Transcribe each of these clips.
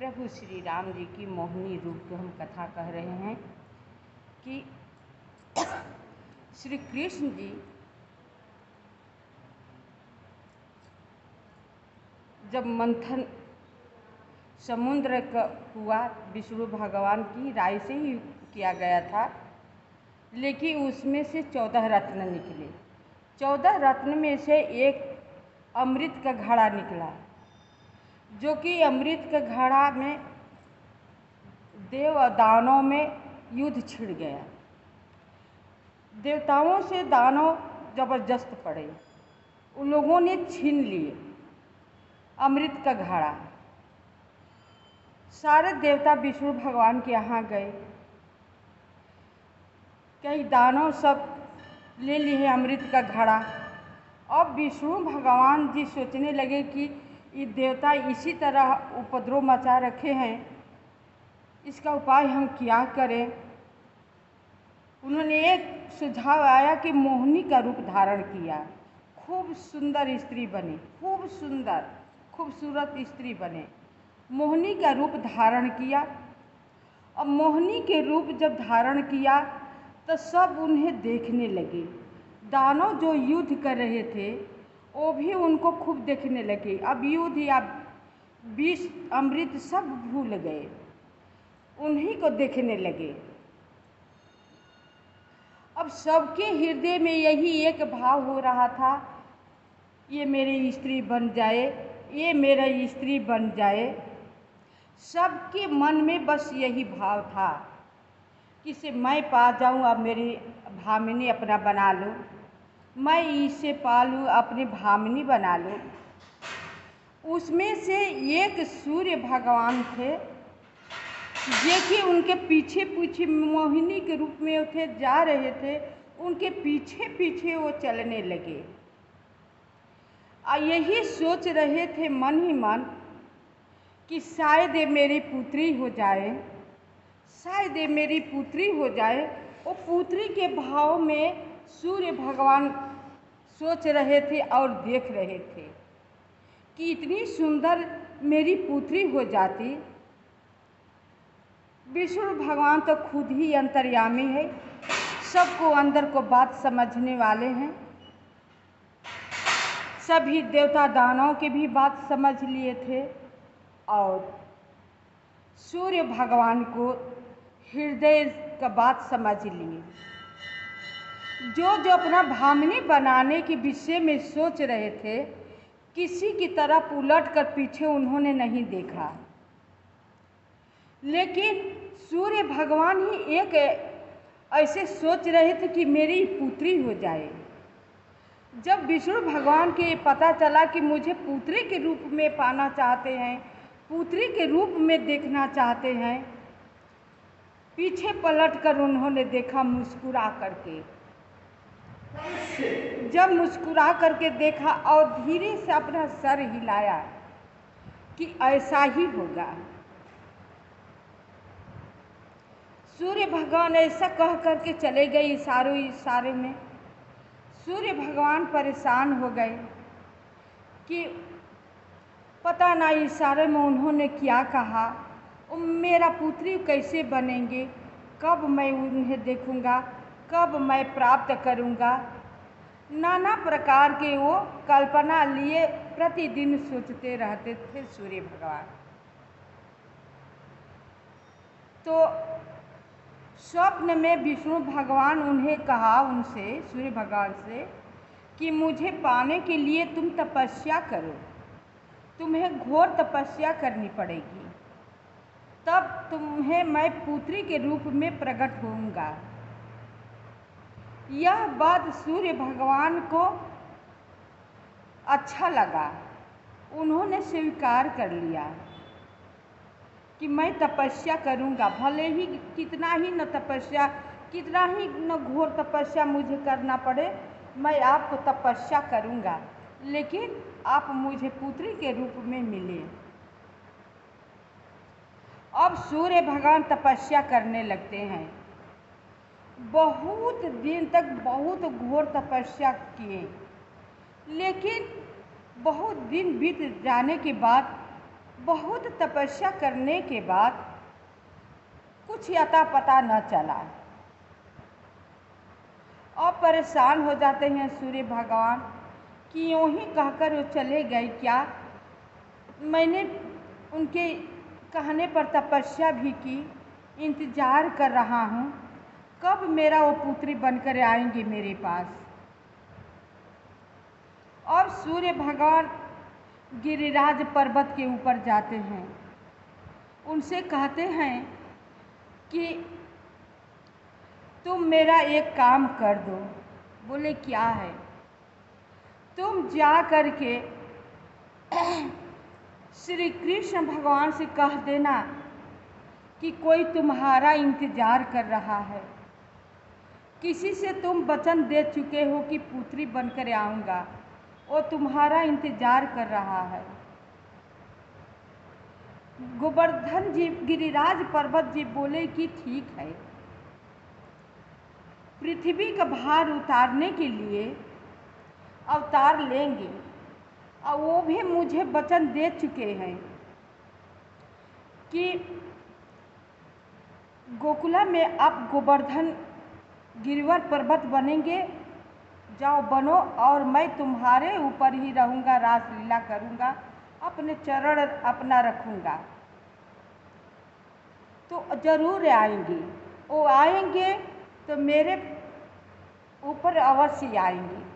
प्रभु श्री राम जी की मोहिनी रूप को हम कथा कह रहे हैं कि श्री कृष्ण जी जब मंथन समुद्र का हुआ, विष्णु भगवान की राय से ही किया गया था, लेकिन उसमें से 14 रत्न निकले। 14 रत्न में से एक अमृत का घड़ा निकला, जो कि अमृत का घड़ा में देव और दानव में युद्ध छिड़ गया। देवताओं से दानव जबरदस्त पड़े, उन लोगों ने छीन लिए अमृत का घड़ा। सारे देवता विष्णु भगवान के यहाँ गए, कई दानव सब ले लिए अमृत का घड़ा। अब विष्णु भगवान जी सोचने लगे कि ये देवता इसी तरह उपद्रव मचा रखे हैं, इसका उपाय हम क्या करें। उन्होंने एक सुझाव आया कि मोहिनी का रूप धारण किया। खूब सुंदर स्त्री बनी, खूब सुंदर खूबसूरत स्त्री बने, मोहिनी का रूप धारण किया। अब मोहिनी के रूप जब धारण किया तो सब उन्हें देखने लगे। दानव जो युद्ध कर रहे थे वो भी उनको खूब देखने लगे। अब युद्ध या विष अमृत सब भूल गए, उन्हीं को देखने लगे। अब सबके हृदय में यही एक भाव हो रहा था, ये मेरी स्त्री बन जाए, ये मेरा स्त्री बन जाए। सबके मन में बस यही भाव था कि इसे मैं पा जाऊं, अब मेरी भामिनी अपना बना लूं, मैं इसे पालूं, अपनी भामिनी बना लूं। उसमें से एक सूर्य भगवान थे, देखिए उनके पीछे पीछे मोहिनी के रूप में थे, जा रहे थे, उनके पीछे पीछे वो चलने लगे। यही सोच रहे थे मन ही मन कि शायद ये मेरी पुत्री हो जाए, शायद ये मेरी पुत्री हो जाए। वो पुत्री के भाव में सूर्य भगवान सोच रहे थे और देख रहे थे कि इतनी सुंदर मेरी पुत्री हो जाती। विष्णु भगवान तो खुद ही अंतर्यामी है, सबको अंदर को बात समझने वाले हैं। सभी देवता दानव की भी बात समझ लिए थे और सूर्य भगवान को हृदय का बात समझ लिए। जो अपना भामिनी बनाने के विषय में सोच रहे थे, किसी की तरफ उलट कर पीछे उन्होंने नहीं देखा। लेकिन सूर्य भगवान ही एक ऐसे सोच रहे थे कि मेरी पुत्री हो जाए। जब विष्णु भगवान के पता चला कि मुझे पुत्री के रूप में पाना चाहते हैं, पुत्री के रूप में देखना चाहते हैं, पीछे पलट कर उन्होंने देखा मुस्कुरा करके। जब मुस्कुरा करके देखा और धीरे से अपना सर हिलाया कि ऐसा ही होगा। सूर्य भगवान ऐसा कह करके चले गए इशारे में। सूर्य भगवान परेशान हो गए कि पता ना इशारे में उन्होंने क्या कहा, मेरा पुत्री कैसे बनेंगे, कब मैं उन्हें देखूंगा, कब मैं प्राप्त करूंगा। नाना प्रकार के वो कल्पना लिए प्रतिदिन सोचते रहते थे सूर्य भगवान। तो स्वप्न में विष्णु भगवान उन्हें कहा, उनसे सूर्य भगवान से, कि मुझे पाने के लिए तुम तपस्या करो, तुम्हें घोर तपस्या करनी पड़ेगी, तब तुम्हें मैं पुत्री के रूप में प्रकट होऊंगा। यह बात सूर्य भगवान को अच्छा लगा, उन्होंने स्वीकार कर लिया कि मैं तपस्या करूंगा, भले ही कितना ही न तपस्या, कितना ही न घोर तपस्या मुझे करना पड़े, मैं आपको तपस्या करूंगा, लेकिन आप मुझे पुत्री के रूप में मिले। अब सूर्य भगवान तपस्या करने लगते हैं। बहुत दिन तक बहुत घोर तपस्या किए, लेकिन बहुत दिन बीत जाने के बाद बहुत तपस्या करने के बाद कुछ अता पता न चला और परेशान हो जाते हैं सूर्य भगवान कि यूँ ही कहकर वो चले गए क्या। मैंने उनके कहने पर तपस्या भी की, इंतज़ार कर रहा हूँ कब मेरा वो पुत्री बनकर आएंगे मेरे पास। और सूर्य भगवान गिरिराज पर्वत के ऊपर जाते हैं, उनसे कहते हैं कि तुम मेरा एक काम कर दो। बोले क्या है? तुम जा कर के श्री कृष्ण भगवान से कह देना कि कोई तुम्हारा इंतज़ार कर रहा है, किसी से तुम वचन दे चुके हो कि पुत्री बनकर आऊँगा, वो तुम्हारा इंतज़ार कर रहा है। गोवर्धन जी गिरिराज पर्वत जी बोले कि ठीक है, पृथ्वी का भार उतारने के लिए अवतार लेंगे और वो भी मुझे वचन दे चुके हैं कि गोकुला में आप गोवर्धन गिरिवर पर्वत बनेंगे, जाओ बनो और मैं तुम्हारे ऊपर ही रहूँगा, रासलीला करूँगा, अपने चरण अपना रखूँगा। तो ज़रूर आएंगे, वो आएंगे तो मेरे ऊपर अवश्य आएंगे।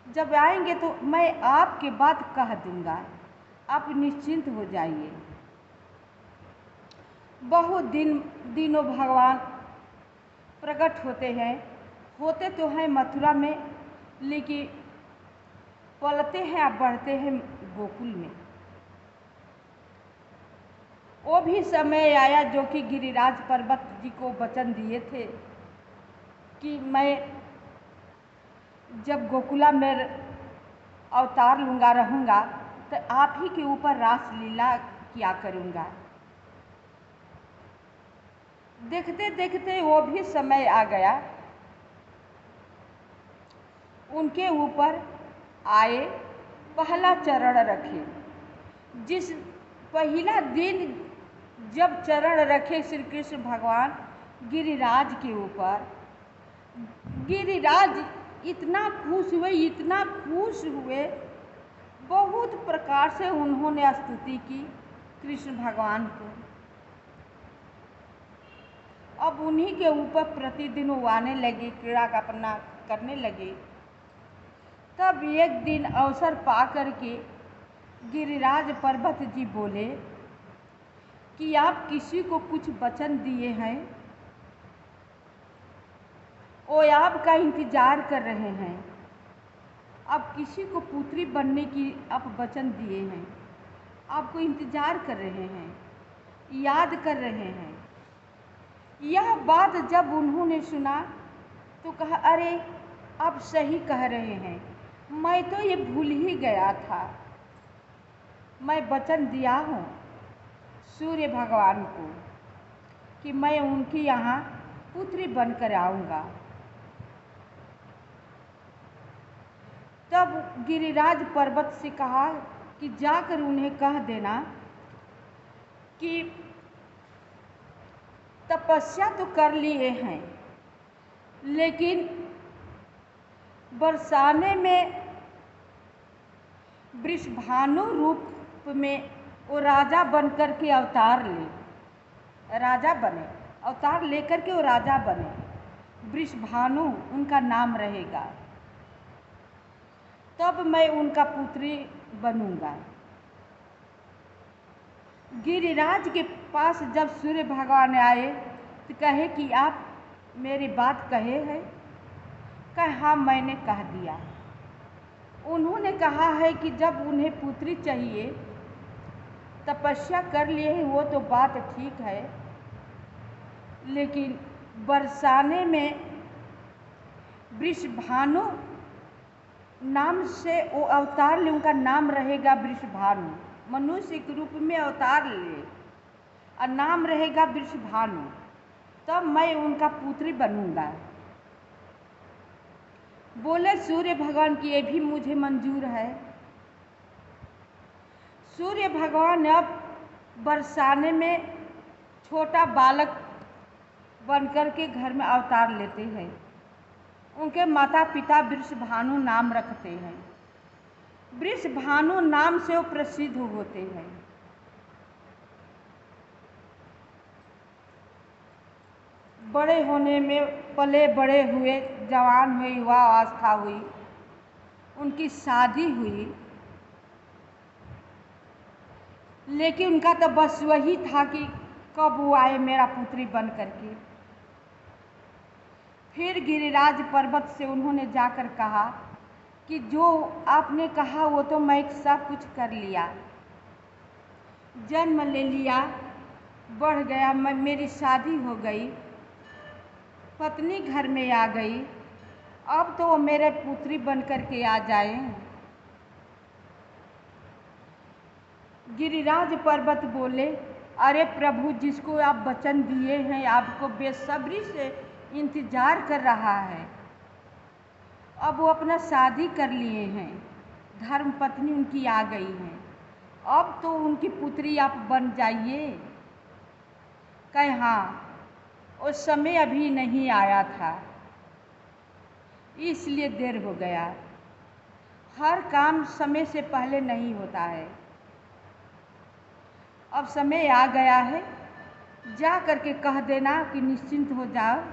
जब आएंगे तो मैं आपके बात कह दूँगा, आप निश्चिंत हो जाइए। बहुत दिनों भगवान प्रकट होते हैं, होते तो हैं मथुरा में, लेकिन पलते हैं आप बढ़ते हैं गोकुल में। वो भी समय आया जो कि गिरिराज पर्वत जी को वचन दिए थे कि मैं जब गोकुला में अवतार लूँगा रहूँगा तो आप ही के ऊपर रासलीला किया करूँगा। देखते देखते वो भी समय आ गया, उनके ऊपर आए, पहला चरण रखे। जिस पहला दिन जब चरण रखे श्री कृष्ण भगवान गिरिराज के ऊपर, गिरिराज इतना खुश हुए, इतना खुश हुए, बहुत प्रकार से उन्होंने स्तुति की कृष्ण भगवान को। अब उन्हीं के ऊपर प्रतिदिन वो आने लगे, क्रीड़ा अपना करने लगे। तब एक दिन अवसर पा कर के गिरिराज पर्वत जी बोले कि आप किसी को कुछ वचन दिए हैं, वो आपका इंतज़ार कर रहे हैं। आप किसी को पुत्री बनने की आप वचन दिए हैं, आपको इंतज़ार कर रहे हैं, याद कर रहे हैं। यह बात जब उन्होंने सुना तो कहा, अरे आप सही कह रहे हैं, मैं तो ये भूल ही गया था। मैं वचन दिया हूँ सूर्य भगवान को कि मैं उनकी यहाँ पुत्री बनकर आऊँगा। तब गिरिराज पर्वत से कहा कि जाकर उन्हें कह देना कि तपस्या तो कर लिए हैं, लेकिन बरसाने में वृषभानु रूप में वो राजा बनकर के अवतार ले, राजा बने, अवतार लेकर के वो राजा बने, वृषभानु उनका नाम रहेगा, तब मैं उनका पुत्री बनूंगा। गिरिराज के पास जब सूर्य भगवान आए तो कहे कि आप मेरी बात कहे हैं? कहे हाँ, मैंने कह दिया। उन्होंने कहा है कि जब उन्हें पुत्री चाहिए, तपस्या कर लिए हैं, वो तो बात ठीक है, लेकिन बरसाने में वृषभानु नाम से वो अवतार ले, उनका नाम रहेगा वृषभानु, मनुष्य के रूप में अवतार ले और नाम रहेगा वृषभानु, तब मैं उनका पुत्री बनूंगा। बोले सूर्य भगवान की ये भी मुझे मंजूर है। सूर्य भगवान अब बरसाने में छोटा बालक बनकर के घर में अवतार लेते हैं। उनके माता पिता वृषभानु नाम रखते हैं। वृषभानु नाम से वो प्रसिद्ध होते हैं। बड़े होने में पले बड़े हुए, जवान हुए, युवा अवस्था हुई, उनकी शादी हुई, लेकिन उनका तो बस वही था कि कब वो आए मेरा पुत्री बन करके। फिर गिरिराज पर्वत से उन्होंने जाकर कहा कि जो आपने कहा वो तो मैं सब कुछ कर लिया, जन्म ले लिया, बढ़ गया, मेरी शादी हो गई, पत्नी घर में आ गई, अब तो वो मेरे पुत्री बन करके आ जाए। गिरिराज पर्वत बोले, अरे प्रभु, जिसको आप वचन दिए हैं आपको बेसब्री से इंतज़ार कर रहा है। अब वो अपना शादी कर लिए हैं, धर्म पत्नी उनकी आ गई हैं, अब तो उनकी पुत्री आप बन जाइए। कहे हाँ, उस समय अभी नहीं आया था, इसलिए देर हो गया। हर काम समय से पहले नहीं होता है। अब समय आ गया है, जा करके कह देना कि निश्चिंत हो जाओ,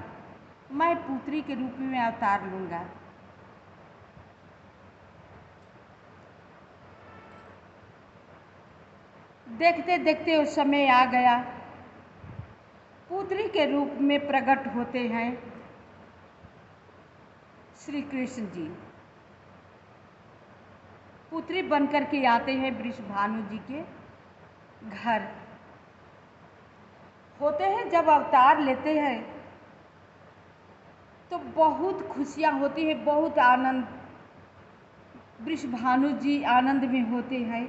मैं पुत्री के रूप में अवतार लूँगा। देखते देखते उस समय आ गया। पुत्री के रूप में प्रकट होते हैं श्री कृष्ण जी। पुत्री बनकर के आते हैं वृषभानु जी के घर। होते हैं, जब अवतार लेते हैं तो बहुत खुशियाँ होती हैं, बहुत आनंद। वृषभानु जी आनंद में होते हैं।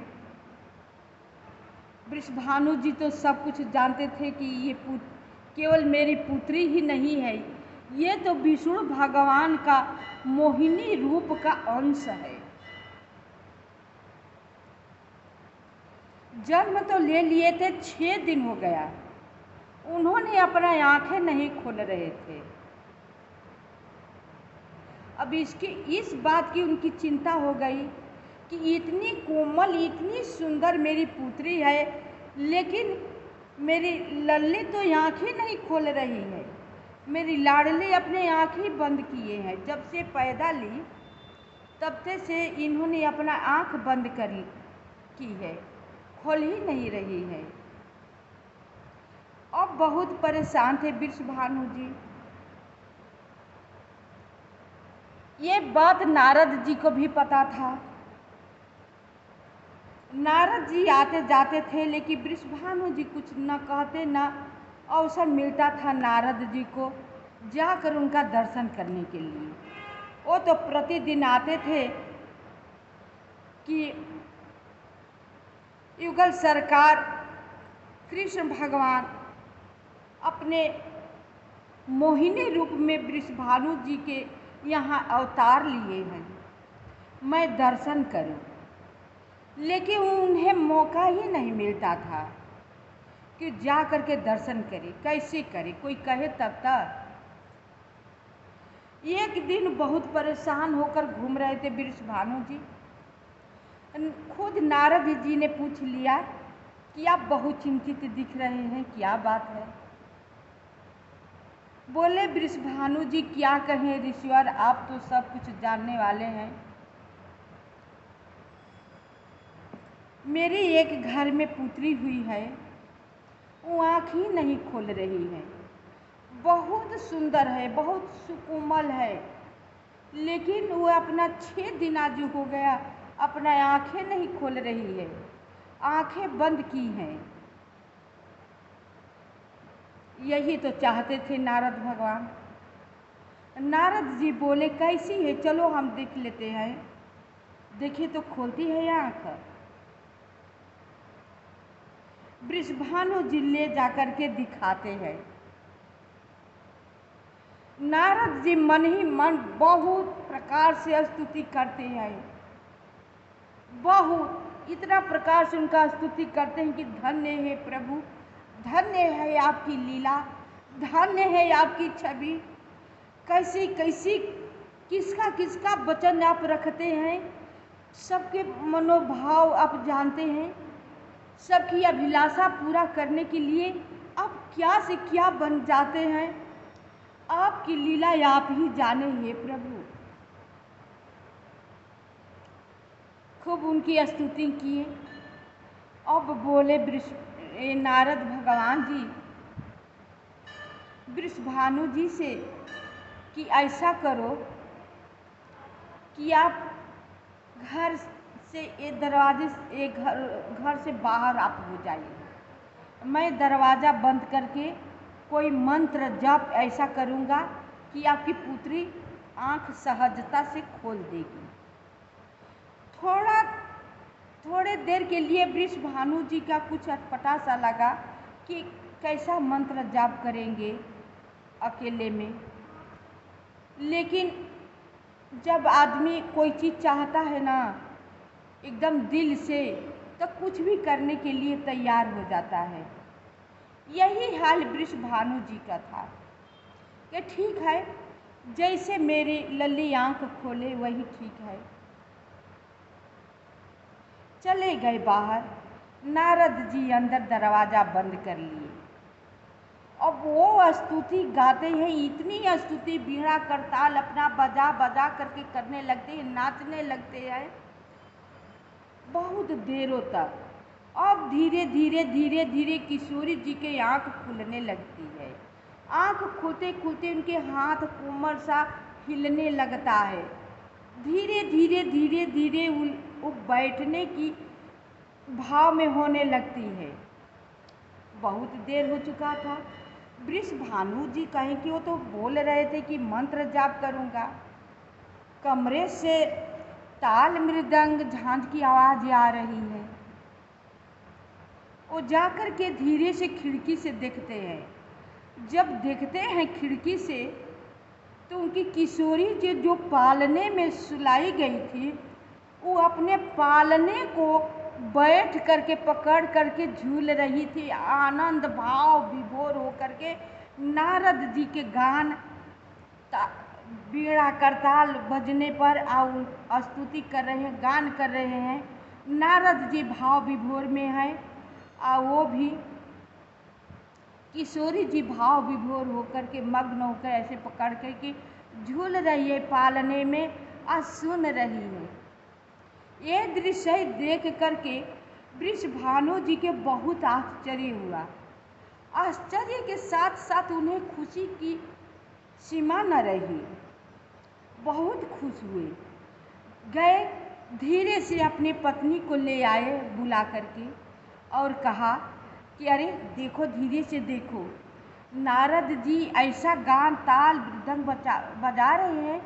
वृषभानु जी तो सब कुछ जानते थे कि ये केवल मेरी पुत्री ही नहीं है, ये तो विष्णु भगवान का मोहिनी रूप का अंश है। जन्म तो ले लिए थे, 6 दिन हो गया, उन्होंने अपना आंखें नहीं खोल रहे थे। अब इस बात की उनकी चिंता हो गई कि इतनी कोमल, इतनी सुंदर मेरी पुत्री है, लेकिन मेरी लल्ली तो आंखें नहीं खोल रही है। मेरी लाडली अपने आंखें बंद किए हैं। जब से पैदा ली तब से इन्होंने अपना आंख बंद की है, खोल ही नहीं रही है। अब बहुत परेशान थे वृषभानु जी। ये बात नारद जी को भी पता था। नारद जी आते जाते थे, लेकिन वृषभानु जी कुछ न कहते, न अवसर मिलता था नारद जी को जाकर उनका दर्शन करने के लिए। वो तो प्रतिदिन आते थे कि युगल सरकार कृष्ण भगवान अपने मोहिनी रूप में वृषभानु जी के यहाँ अवतार लिए हैं, मैं दर्शन करूं। लेकिन उन्हें मौका ही नहीं मिलता था कि जा कर के दर्शन करे। कैसे करे, कोई कहे तब तक। एक दिन बहुत परेशान होकर घूम रहे थे वृषभानु जी। खुद नारद जी ने पूछ लिया कि आप बहुत चिंतित दिख रहे हैं, क्या बात है। बोले वृषभानु जी, क्या कहें ऋषिवर, आप तो सब कुछ जानने वाले हैं। मेरी एक घर में पुत्री हुई है, वो आँख ही नहीं खोल रही है। बहुत सुंदर है, बहुत सुकोमल है, लेकिन वो अपना 6 दिन आज हो गया, अपना आँखें नहीं खोल रही है, आँखें बंद की हैं। यही तो चाहते थे नारद भगवान। नारद जी बोले, कैसी है, चलो हम देख लेते हैं। देखे तो खोलती है आँख। वृषभानु जी ले जाकर के दिखाते हैं। नारद जी मन ही मन बहुत प्रकार से स्तुति करते हैं, बहुत इतना प्रकार से उनका स्तुति करते हैं कि धन्य है प्रभु, धन्य है आपकी लीला, धन्य है आपकी छवि। कैसी कैसी किसका किसका वचन आप रखते हैं, सबके मनोभाव आप जानते हैं, सबकी अभिलाषा पूरा करने के लिए आप क्या से क्या बन जाते हैं। आपकी लीला आप ही जाने हैं प्रभु। खूब उनकी स्तुति किए। अब बोले नारद भगवान जी वृषभानु जी से कि ऐसा करो कि आप घर से दरवाजे घर से बाहर आप हो जाइए। मैं दरवाज़ा बंद करके कोई मंत्र जप ऐसा करूँगा कि आपकी पुत्री आँख सहजता से खोल देगी। थोड़े देर के लिए वृषभानु जी का कुछ अटपटा सा लगा कि कैसा मंत्र जाप करेंगे अकेले में। लेकिन जब आदमी कोई चीज़ चाहता है ना एकदम दिल से, तो कुछ भी करने के लिए तैयार हो जाता है। यही हाल वृषभानु जी का था कि ठीक है, जैसे मेरी लल्ली आँख खोले वही ठीक है। चले गए बाहर। नारद जी अंदर दरवाज़ा बंद कर लिए। अब वो स्तुति गाते हैं, इतनी स्तुति बीड़ा करताल अपना बजा बजा करके करने लगते हैं, नाचने लगते हैं बहुत देरों तक। अब धीरे धीरे धीरे धीरे किशोरी जी के आँख खुलने लगती है। आँख खुलते खुलते उनके हाथ कोमल सा हिलने लगता है। धीरे धीरे धीरे धीरे वो बैठने की भाव में होने लगती है। बहुत देर हो चुका था। वृषभानु जी कहें कि वो तो बोल रहे थे कि मंत्र जाप करूँगा। कमरे से ताल मृदंग झांझ की आवाज़ आ रही है। वो जाकर के धीरे से खिड़की से देखते हैं। जब देखते हैं खिड़की से तो उनकी किशोरी जी जो पालने में सुलाई गई थी, वो अपने पालने को बैठ करके पकड़ करके झूल रही थी। आनंद भाव विभोर हो करके नारद जी के गान बीड़ा करताल बजने पर स्तुति कर रहे हैं, गान कर रहे हैं। नारद जी भाव विभोर में हैं और वो भी किशोरी जी भाव विभोर होकर के मग्न होकर ऐसे पकड़ करके झूल रही है पालने में और सुन रही है। ये दृश्य देख करके वृषभानु जी के बहुत आश्चर्य हुआ। आश्चर्य के साथ साथ उन्हें खुशी की सीमा न रही। बहुत खुश हुए। गए धीरे से अपनी पत्नी को ले आए बुला करके और कहा कि अरे देखो, धीरे से देखो, नारद जी ऐसा गान ताल मृदंग बजा रहे हैं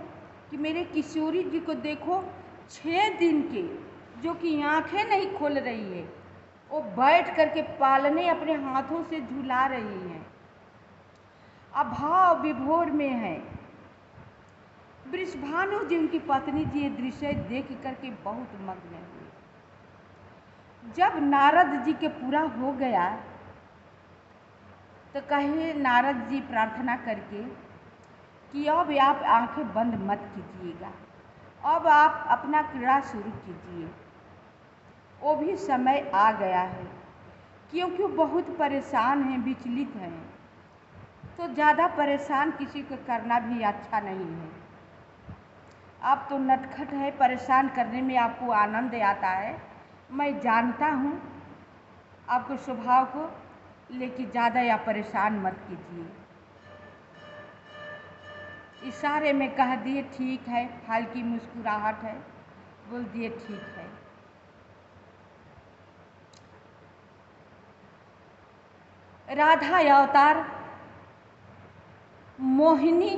कि मेरे किशोरी जी को देखो, 6 दिन के जो कि आँखें नहीं खोल रही है, वो बैठ करके पालने अपने हाथों से झुला रही हैं, अभाव विभोर में है। वृषभानु जी उनकी पत्नी जी ये दृश्य देख करके बहुत मग्न हुए। जब नारद जी के पूरा हो गया तो कहे नारद जी प्रार्थना करके कि अब आप आंखें बंद मत कीजिएगा, अब आप अपना क्रीड़ा शुरू कीजिए। वो भी समय आ गया है, क्योंकि बहुत परेशान हैं, विचलित हैं, तो ज़्यादा परेशान किसी को करना भी अच्छा नहीं है। आप तो नटखट है, परेशान करने में आपको आनंद आता है, मैं जानता हूँ आपको स्वभाव को, लेकिन ज़्यादा या परेशान मत कीजिए। इशारे में कह दिए ठीक है, हल्की मुस्कुराहट है, बोल दिए ठीक है। राधा अवतार मोहिनी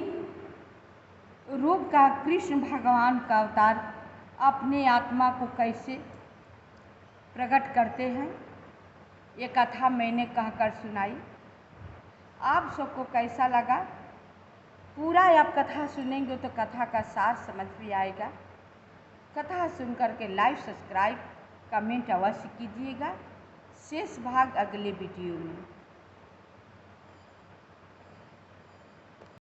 रूप का कृष्ण भगवान का अवतार अपने आत्मा को कैसे प्रकट करते हैं, ये कथा मैंने कहकर सुनाई। आप सबको कैसा लगा? पूरा आप कथा सुनेंगे तो कथा का सार समझ भी आएगा। कथा सुन करके लाइक सब्सक्राइब कमेंट अवश्य कीजिएगा। शेष भाग अगले वीडियो में।